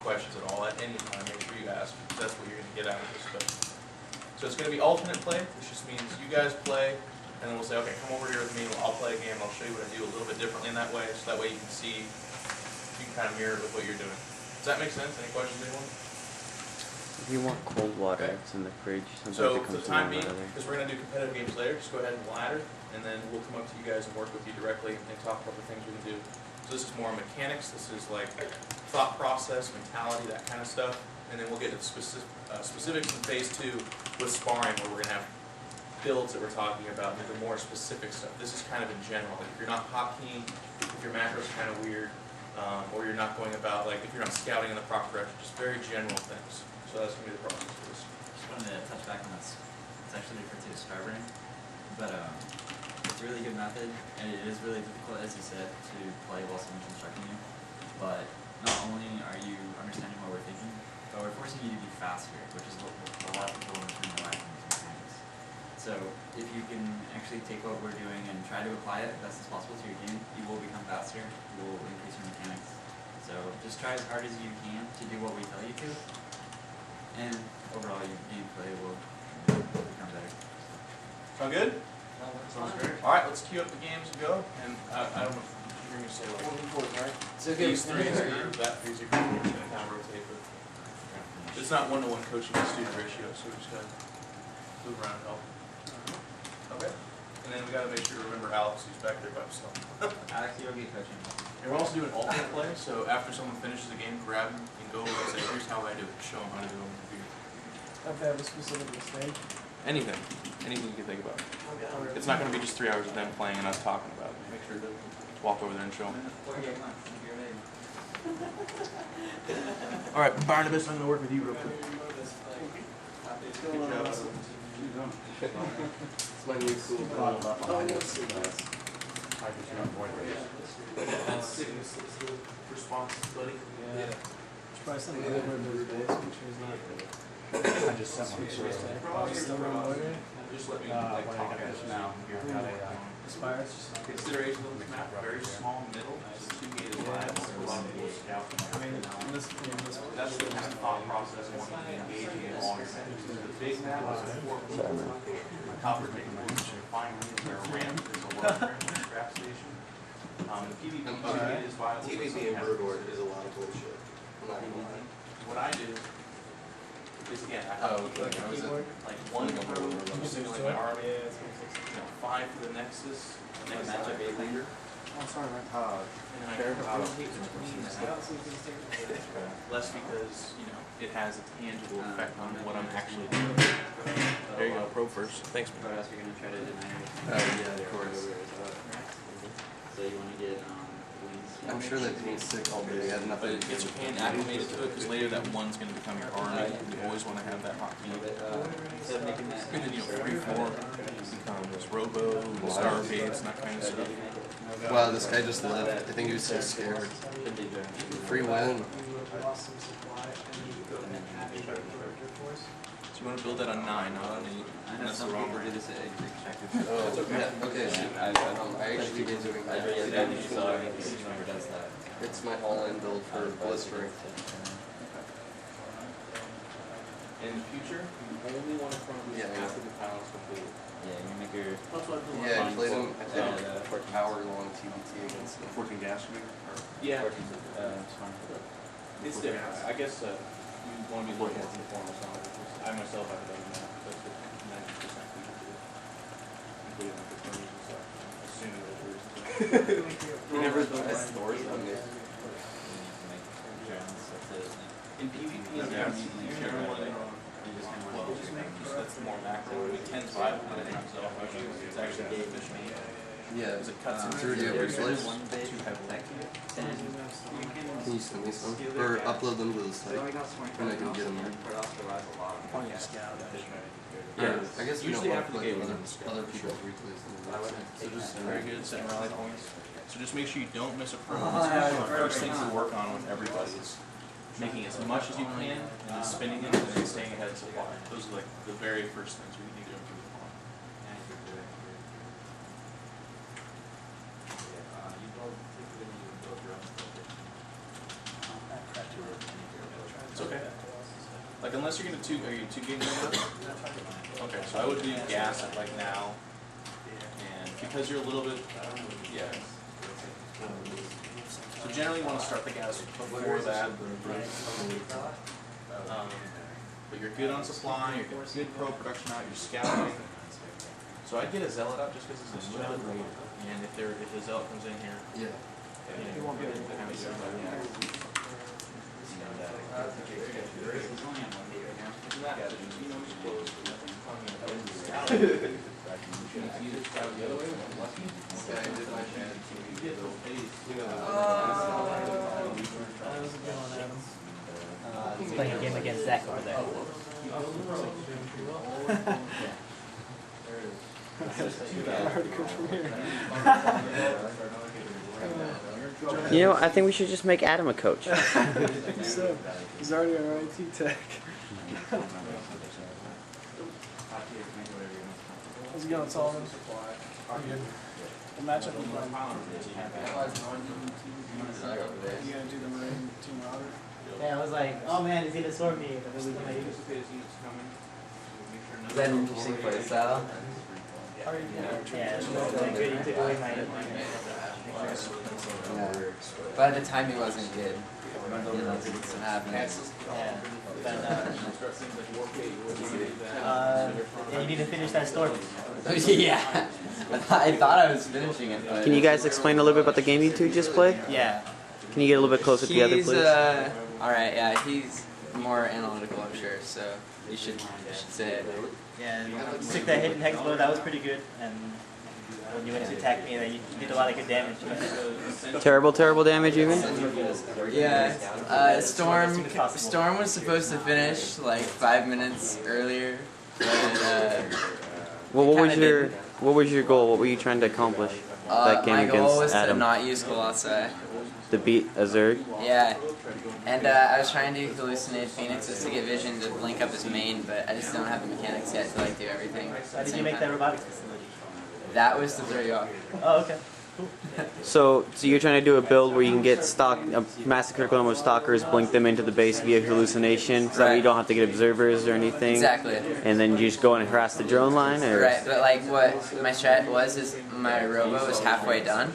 questions at all at any time, make sure you ask. That's what you're going to get out of this stuff. So it's going to be alternate play, which just means you guys play, and then we'll say, okay, come over here with me, I'll play a game, I'll show you what I do a little bit differently in that way, so that way you can see, you can kind of mirror it with what you're doing. Does that make sense? Any questions, anyone? If you want cold water, it's in the fridge. Sometimes So it for comes the time in being, the other. because we're going to do competitive games later, just go ahead and ladder, and then we'll come up to you guys and work with you directly and talk about the things we can do. So this is more mechanics, this is like thought process, mentality, that kind of stuff, and then we'll get into specifics in phase 2 with sparring, where we're going to have builds that we're talking about, and the more specific stuff. This is kind of in general. Like if you're not hotkeying, if your macro's kind of weird, or you're not going about, like if you're not scouting in the proper direction, just very general things. So that's going to be the process for this. Just wanted to touch back on this. It's actually referred to as Starbrain, but it's a really good method, and it is really difficult, as you said, to play while someone's instructing you. But not only are you understanding what we're thinking, but we're forcing you to be faster, which is what a lot of people in the life these mechanics. So if you can actually take what we're doing and try to apply it best as possible to your game, you will become faster, you will increase your mechanics. So just try as hard as you can to do what we tell you to, and overall your gameplay will become better. Sound good? Sounds great. All right, let's queue up the games and go. And I don't know if you're going to say like these three is a group, that three is a group, we're just going to kind of rotate. But it's not one-to-one coaching to student ratio, so we just got to move around and help. Okay. And then we got to make sure to remember Alex, who's back there by himself. Alex, you'll be coaching. And we're also doing alternate play, so after someone finishes a game, grab them and go and say, here's how I do it. Show them how to do it on the computer. Have to have a specific mistake. Anything. Anything you can think about. It's not going to be just 3 hours of them playing and us talking about it. Make sure to walk over there and show them. All right, Barnabas, I'm going to work with you real quick. Good job. It's my new cool Response, buddy. Yeah. Should probably send a little bit of days, which is not. I just sent one. Still on order. Just let me When I got this now, here, I got a, Aspires. consideration of the map, very small middle, so 2 gated lines, a lot of people scout. I mean, this That's the kind of thought process and what you engage in all your things. The big map is a 4 copper making finally is there a ramp, there's a large ramp and a scrap station. The PvP is viable. PvP in Brewdor is a lot of bullshit. What I do is, again, I have like 1 crew, using like my army, 5 for the Nexus, and then matchup 8 leader. oh, sorry, man. And then I can rotate between scouts. Less because, you know, it has a tangible effect on what I'm actually doing. There you go, pro first. Thanks, What man. else are you going to try to deny it? yeah, of course. So you want to get wings? I'm sure that being sick all day had But nothing it to gets do your with hand acclimated to it, because later that 1's going to become your army. You always want to have that hotkey. Instead of making that. And then, you know, free form becomes Robo, Starbase, and that kind of stuff. Wow, this guy just left. I think he was so scared. Free win. So you want to build that on 9, not on 8. I And know that's the some wrong people do range. this at extractive. Oh, yeah, okay, so I actually did doing I really that. think you saw it, each member does that. It's my all-in build for blistering. In the future, you only want to front loop Yeah. after the panel is complete. Yeah, you make your. Yeah, I played him, I played a hour-long TBT against him. 14 gas ring? Yeah, It's fine. it's different. I guess you want to be looking at the form or something. I myself haven't done that. That's what 90% people do. Including like attorneys and stuff. Assuming that there's. He never stores on me. In PvP, generally, that's more macro. It can vibe on it himself. It's actually very efficient. Yeah, Because it cuts into Drew, do you have replays? too heavily. Can you send me some? Or upload them to the site? And I can get them there. Yeah, I guess we don't Usually want after to the play game, other people's replays. So just very good setting rally points. So just make sure you don't miss a pro. It's one of the first things to work on with everybody is making as much as you can and then spinning it and then staying ahead of supply. Those are like the very first things we need to improve upon. Okay. Like unless you're gonna are you 2 games in now? Okay, so I would do gas at like now, and because you're a little bit, yeah. So generally you want to start the gas before that. But you're good on supply, you're good pro production out, you're scouting. So I'd get a zealot out just because it's a little bit later. And if the zealot comes in here, Yeah. you won't be able to kind of see He's playing a game against Zach over there. You know, I think we should just make Adam a coach. So, he's already our IT tech. How's it going, Solomon? Good. The matchup with my mom. You gonna do the Marine Team Router? Yeah, I was like, oh man, is he gonna storm me? And then we can like, Is that an interesting play style? yeah, it's like good. He took away my. Yeah. By the time he wasn't good. You know, it's happening. Yeah. Then, yeah, you need to finish that storm. Yeah. I thought I was finishing it, but... Can you guys explain a little bit about the game you two just played? Yeah. Can you get a little bit closer together, He's, please? alright, yeah, he's more analytical, I'm sure, so you should say it. Yeah, you took that hidden hex blow, that was pretty good. And when you went to attack me, you did a lot of good damage. Terrible damage even? Yeah, Storm was supposed to finish like 5 minutes earlier, but Well, what was your goal? What were you trying to accomplish? That game my against goal was Adam? to not use Colossi. To beat Azurg? Yeah, and I was trying to hallucinate Phoenix just to get vision to link up his main, but I just don't have the mechanics yet to like do everything. How did you make that robotics facility? That was to throw you off. Oh, okay. So you're trying to do a build where you can get a massive critical number of stalkers, blink them into the base via hallucination, so that you don't have to get observers or anything. Exactly. And then you just go and harass the drone line, or Right, but like what my strat was is my robo is halfway done,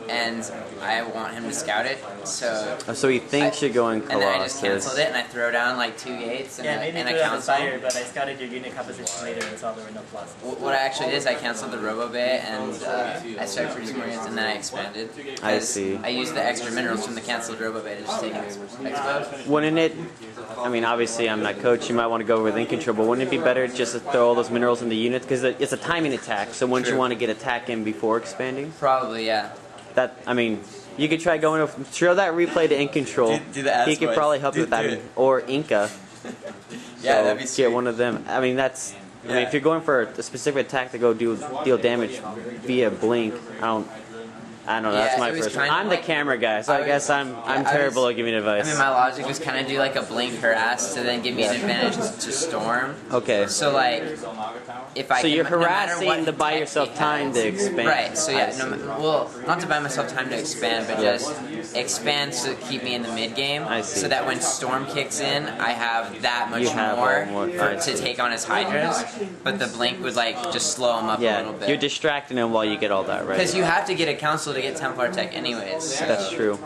and I want him to scout it, so... so he thinks you're going Colossus. And then I just canceled it, and I throw down like 2 gates, and, Yeah, maybe and threw I it on cancel. fire, but I scouted your unit composition later and saw there were no flaws. What I actually did is I canceled the robo bay, and I started for 2 more units, and then I expanded. I see. I used the extra minerals from the canceled robo bay to just take expo. Wouldn't it, I mean, obviously I'm not coach, you might want to go with ink control, but wouldn't it be better just to throw all those minerals in the unit? Because it's a timing attack, so wouldn't you want to get attack in before expanding? Probably, yeah. That, I mean, you could try going, show that replay to ink control. Do the ass He could voice. probably help you with that, or Inca. Yeah, So that'd be sweet. get one of them. I mean, that's, I mean, if you're going for a specific attack to go deal damage via blink, I don't know. That's Yeah, my it was first. kind of I'm the like- camera guy, so I guess I'm terrible at giving advice. I mean, my logic was kind of do like a blink harass to then give me an advantage to storm. Okay. So like, if I So can, you're no matter harassing what to buy tech yourself he time has- to expand. Right. So I yeah, see. well, not to buy myself time to expand, but Yeah. just expand to keep me in the mid game. I see. So that when storm kicks in, I have that much You have more, all more- I to see. take on his hydras. But the blink would like just slow him up a little Yeah, bit. you're distracting him while you get all that right. Because you have to get a council to get Templar tech anyways. That's true.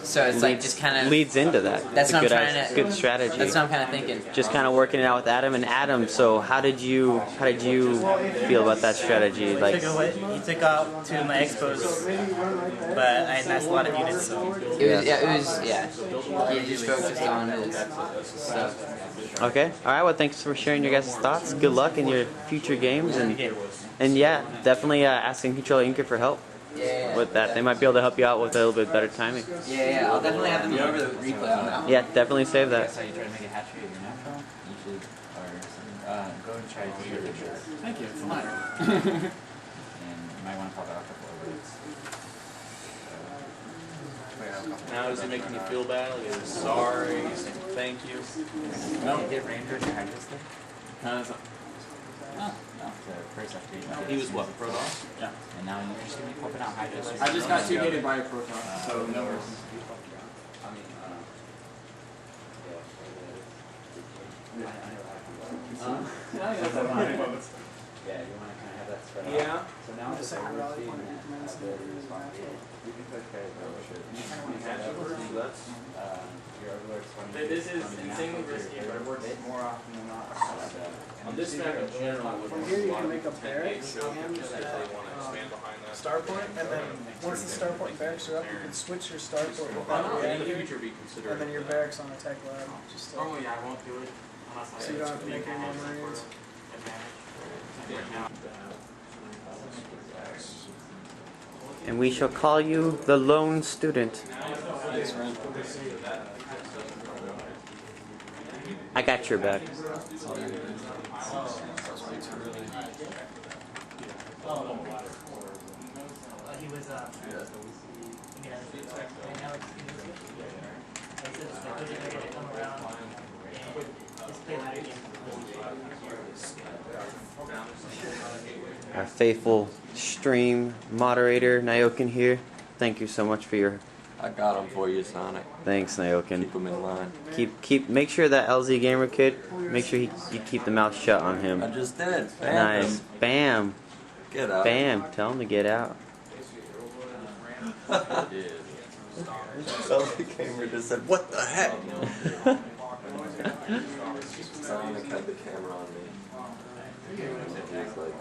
So it's like just kind of Leads into that. That's It's a what I'm good, trying to. good strategy. That's what I'm kind of thinking. Just kind of working it out with Adam and Adam. So how did you feel about that strategy? Like, He took out 2 of my expos, but I lost a lot of units, so. He just focused on his stuff. okay, all right. Well, thanks for sharing your guys' thoughts. Good luck in your future games, and yeah, definitely asking Controller Inca for help with that. They might be able to help you out with a little bit better timing. Yeah, I'll definitely have them go over the replay on that. Yeah, definitely save that. That's how you try to make a hatchery of your natural. You should, or go and try to do your pictures. Thank you, it's an honor. And you might want to pop out a couple of words. Now is he making you feel bad? Like, is he sorry? He's saying thank you? No, get Rangers or Hydras there? No, it's not. No, the first after you He was what, Protoss? Yeah. And now you're just going to be popping out Hydras. I just got 2 gated by a Proton, so no worries. Yeah, you want to kind of have that spread out. Yeah. So now it's like we're seeing that. You can click right over. You kind of want to have that work. Your alerts when you This is when you insanely navigate risky, your but it works favorite more often than not. On this map in general, would From here you can make a barracks show and just that they want to expand behind that. starport, and then once the starport and barracks are up, you can switch your starport with that Probably in the reactor, future be considered. and then your barracks on a tech lab. Just Oh yeah, I won't do it unless I so you don't have to make any more marines. And we shall call you the lone student. I got your back. He was Our faithful stream moderator, Nyokin here. Thank you so much for your I got him for you, Sonic. thanks, Nyokin. Keep him in line. Make sure that LZ gamer kid, make sure you keep the mouth shut on I him. just did. Bam Nice. him. Bam. Get out. Bam. Tell him to get out. LZ gamer just said, "What the heck?" Sonic had the camera on me. He was like,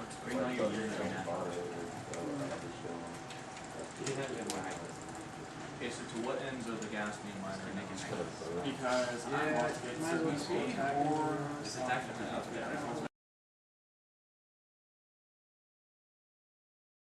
Okay, so to what ends of the gas being mined are making? because I want to get Might as well to see. it's actually